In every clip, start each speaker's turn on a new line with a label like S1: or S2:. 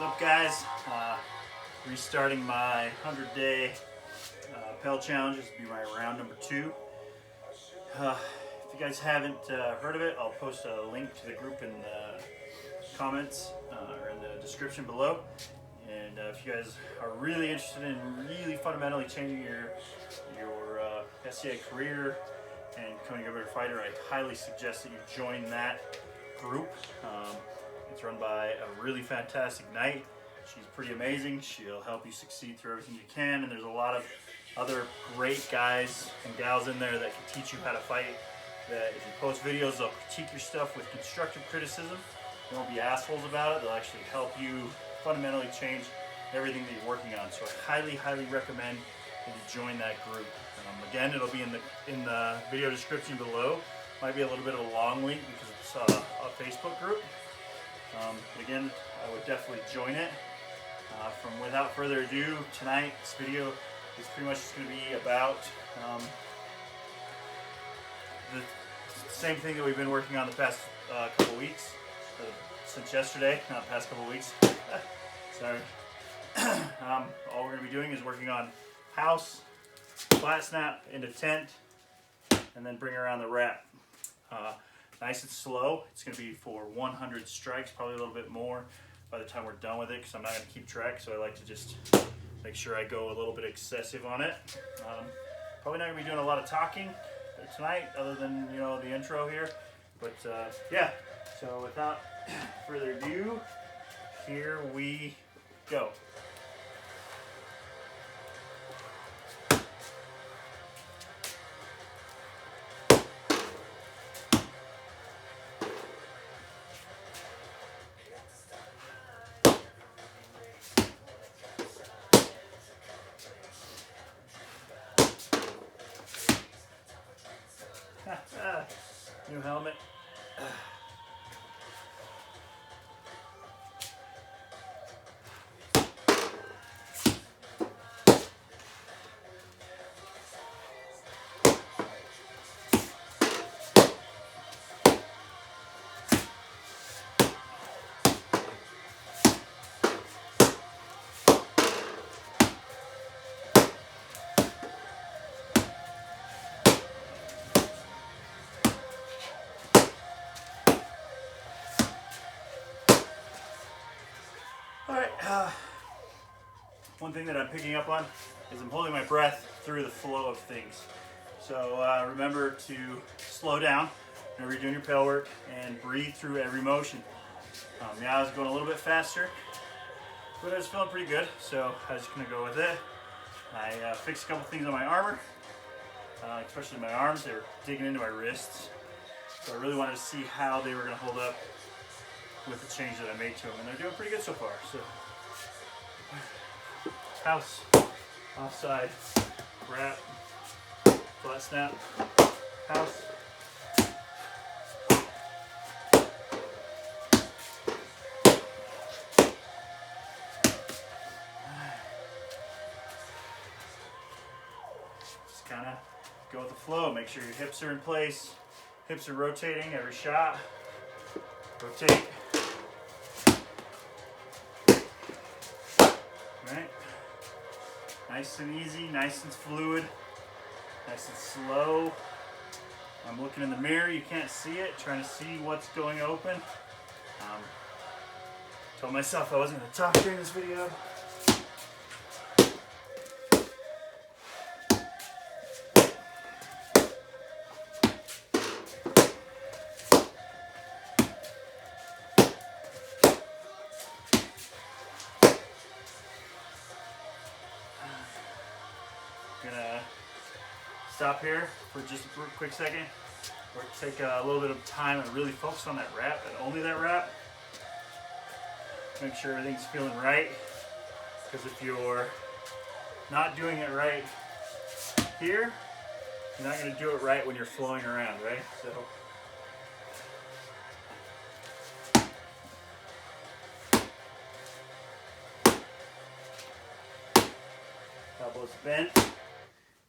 S1: What's up, guys? Restarting my 100-day Pell challenge. This will be my round number 2. If you guys haven't heard of it, I'll post a link to the group in the comments or in the description below. And if you guys are really interested in really fundamentally changing your SCA career and becoming a better fighter, I highly suggest that you join that group. It's run by a really fantastic knight. She's pretty amazing. She'll help you succeed through everything you can, and there's a lot of other great guys and gals in there that can teach you how to fight. That if you post videos, they'll critique your stuff with constructive criticism. They won't be assholes about it. They'll actually help you fundamentally change everything that you're working on. So I highly recommend that you join that group. Again, it'll be in the video description below. Might be a little bit of a long link because it's a Facebook group. But again, I would definitely join it. Without further ado, tonight's video is pretty much just going to be about the same thing that we've been working on the past couple weeks, since yesterday, not the past couple weeks. Sorry. All we're going to be doing is working on house, flat snap into tent, and then bring around the wrap. Nice and slow. It's going to be for 100 strikes, probably a little bit more by the time we're done with it, because I'm not going to keep track, so I like to just make sure I go a little bit excessive on it. Probably not going to be doing a lot of talking tonight, other than the intro here. But yeah, so without further ado, here we go. New helmet. One thing that I'm picking up on is I'm holding my breath through the flow of things. So remember to slow down whenever you're doing your Pell work and breathe through every motion. Yeah, I was going a little bit faster, but I was feeling pretty good, so I was just going to go with it. I fixed a couple things on my armor, especially my arms. They were digging into my wrists, so I really wanted to see how they were going to hold up with the change that I made to them, and they're doing pretty good so far. So. House, offside, wrap, flat snap, house. Just kind of go with the flow. Make sure your hips are in place. Hips are rotating every shot. Rotate. Right. Nice and easy, nice and fluid, nice and slow. I'm looking in the mirror, you can't see it, trying to see what's going open. Told myself I wasn't going to talk during this video. Gonna stop here for just a quick second, or take a little bit of time and really focus on that wrap and only that wrap. Make sure everything's feeling right, because if you're not doing it right here, you're not going to do it right when you're flowing around, right? So elbows bent.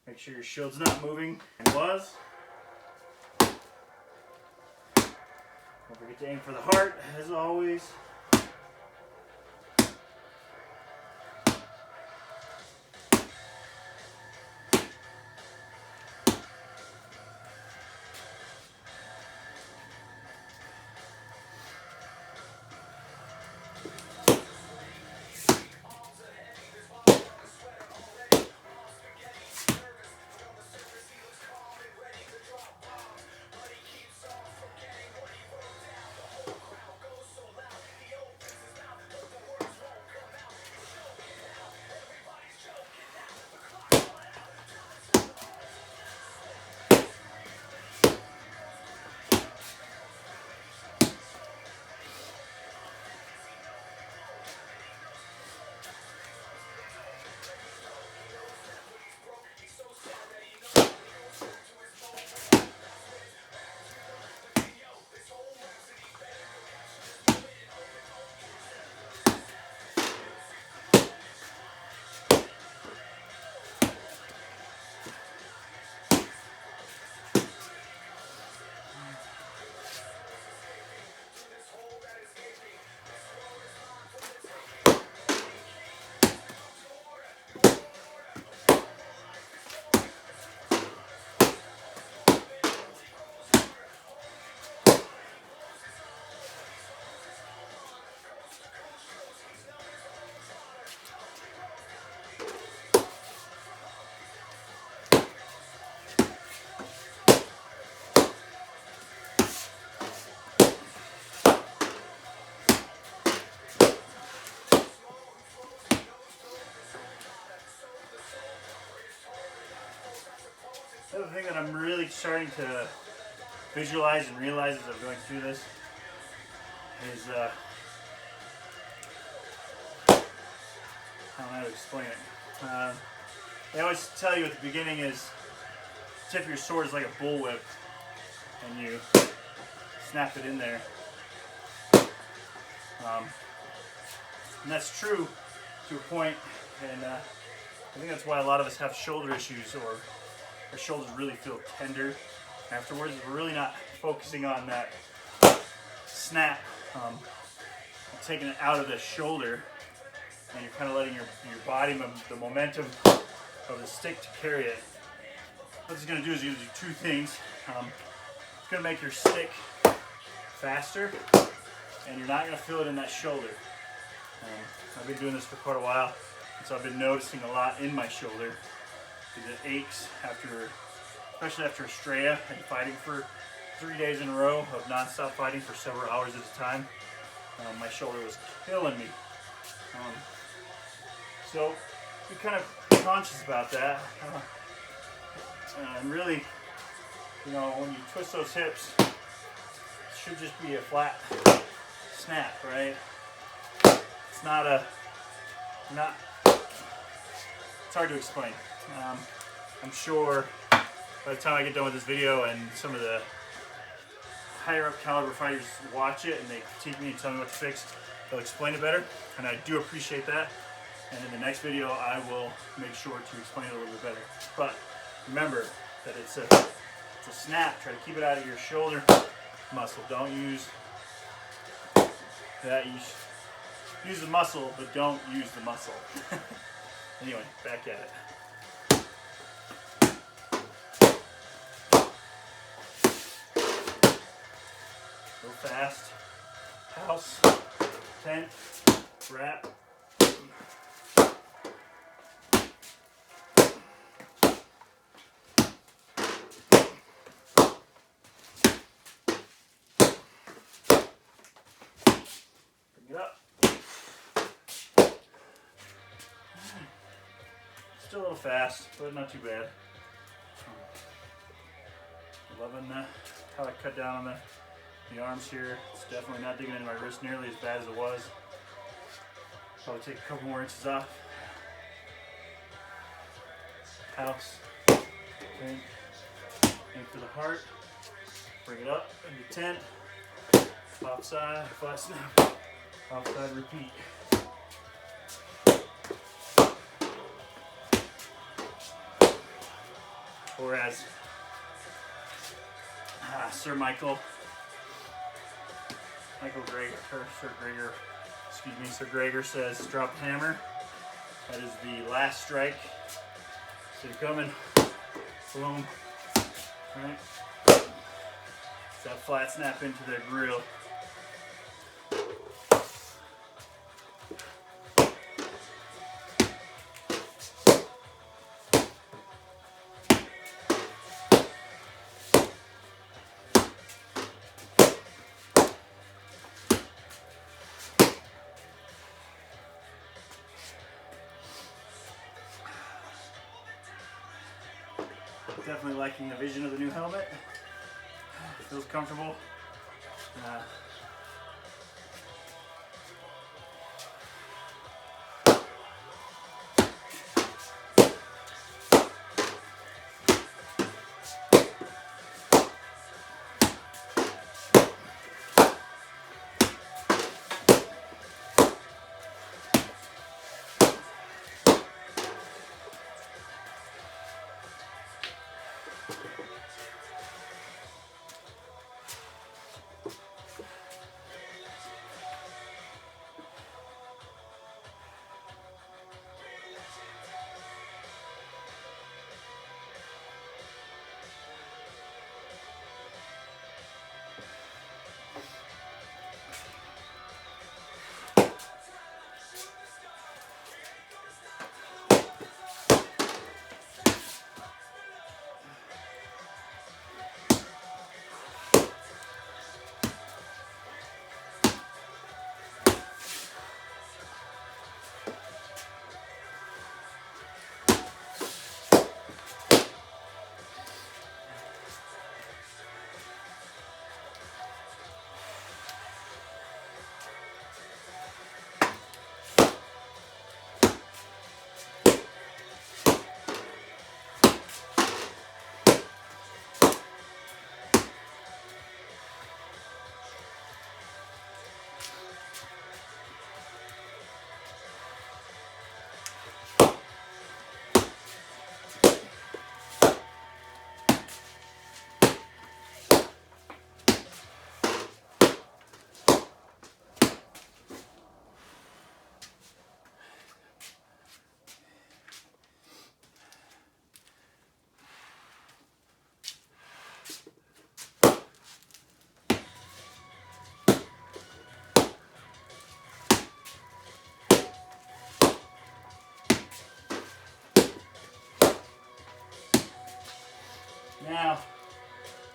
S1: Make sure your shield's not moving. It was. Don't forget to aim for the heart, as always. that I'm really starting to visualize and realize as I'm going through this is, I don't know how to explain it. They always tell you at the beginning is, tip of your sword is like a bullwhip, and you snap it in there. And that's true to a point, and I think that's why a lot of us have shoulder issues, or our shoulders really feel tender afterwards. We're really not focusing on that snap, taking it out of the shoulder, and you're kind of letting your body, the momentum of the stick to carry it. What it's going to do is do two things. It's going to make your stick faster, and you're not going to feel it in that shoulder. I've been doing this for quite a while, and so I've been noticing a lot in my shoulder. It aches especially after Estrella and fighting for 3 days in a row of non-stop fighting for several hours at a time. My shoulder was killing me. So be kind of conscious about that. And really, when you twist those hips, it should just be a flat snap, right? It's it's hard to explain. I'm sure by the time I get done with this video and some of the higher up caliber fighters watch it and they critique me and tell me what to fix, they'll explain it better, and I do appreciate that. And in the next video, I will make sure to explain it a little bit better. But remember that it's a snap. Try to keep it out of your shoulder muscle. Don't use that. Use the muscle, but don't use the muscle. Anyway, back at it. Go fast. House, tent, wrap. Bring it up. Still a little fast, but not too bad. Loving how I cut down on the arms here. It's definitely not digging into my wrist nearly as bad as it was. Probably take a couple more inches off. House, aim for the heart, bring it up into tent, offside, flat snap, offside, repeat. Or as Sir Gregor says, drop hammer. That is the last strike. So you're coming, boom, right? It's that flat snap into the grill. Definitely liking the vision of the new helmet. Feels comfortable.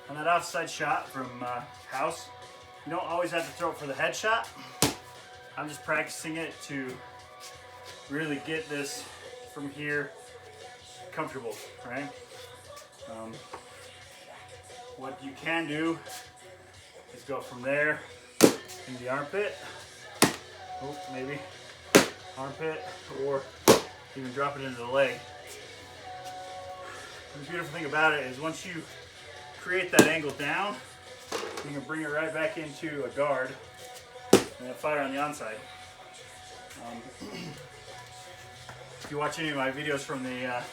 S1: On that offside shot from house, you don't always have to throw it for the headshot. I'm just practicing it to really get this from here comfortable, right? What you can do is go from there in the armpit, maybe armpit, or even drop it into the leg. And the beautiful thing about it is once you create that angle down, you can bring it right back into a guard and then fire on the onside. If you watch any of my videos from the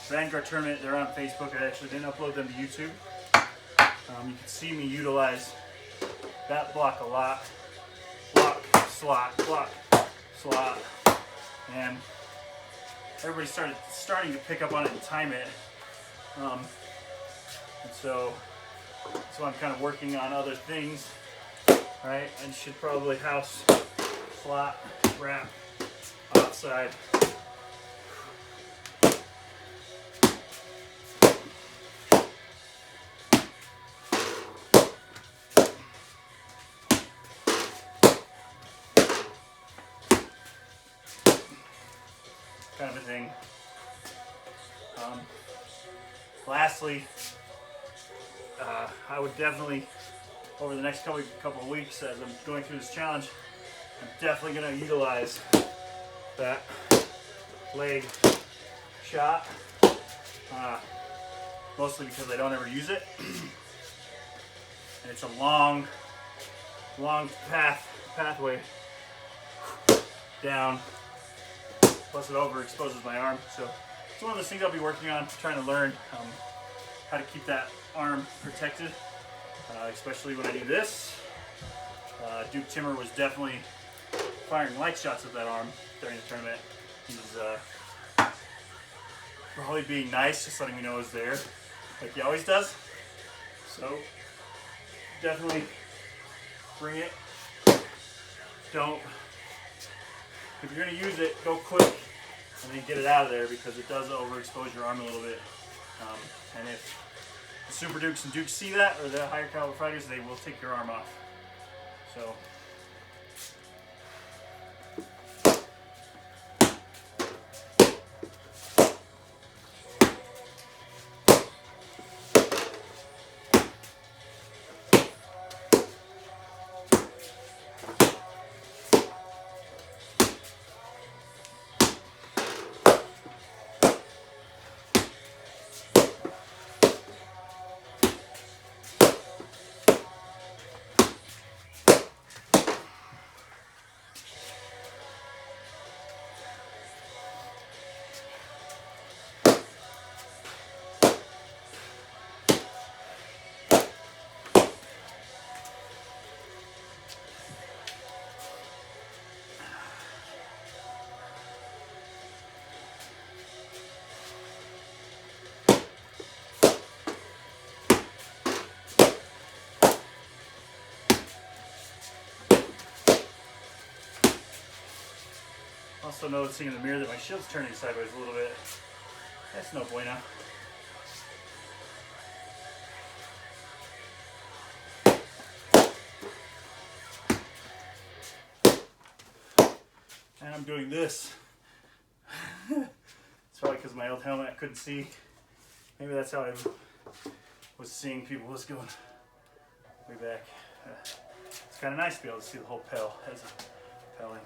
S1: Vanguard tournament, they're on Facebook. I actually didn't upload them to YouTube. You can see me utilize that block a lot. Block, slot, slot. And everybody starting to pick up on it and time it. And so I'm kind of working on other things, right? And should probably house, slot, wrap, offside. Kind of a thing. Lastly, I would definitely, over the next couple of weeks as I'm going through this challenge, I'm definitely going to utilize that leg shot, mostly because I don't ever use it. And it's a long pathway down. Plus it overexposes my arm. So it's one of those things I'll be working on, trying to learn how to keep that arm protected, especially when I do this. Duke Timmer was definitely firing light shots at that arm during the tournament. He's probably being nice, just letting me know it's there, like he always does. So definitely bring it. If you're going to use it, go quick and then get it out of there, because it does overexpose your arm a little bit. And if the Super Dukes and Dukes see that, or the higher caliber fighters, they will take your arm off. So also noticing in the mirror that my shield's turning sideways a little bit. That's no bueno. And I'm doing this. It's probably because my old helmet I couldn't see. Maybe that's how I was seeing people was going way back. It's kind of nice to be able to see the whole Pell as a pelling.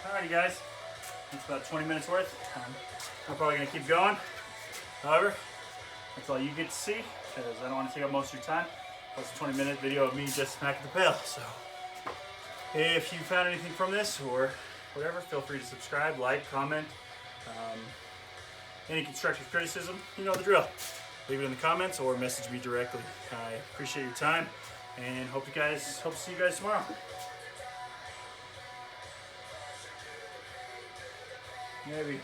S1: Alrighty guys, that's about 20 minutes worth. I'm probably going to keep going. However, that's all you get to see because I don't want to take up most of your time. Plus a 20-minute video of me just smacking the pail. So if you found anything from this or whatever, feel free to subscribe, like, comment. Any constructive criticism, you know the drill. Leave it in the comments or message me directly. I appreciate your time and hope to see you guys tomorrow. Maybe.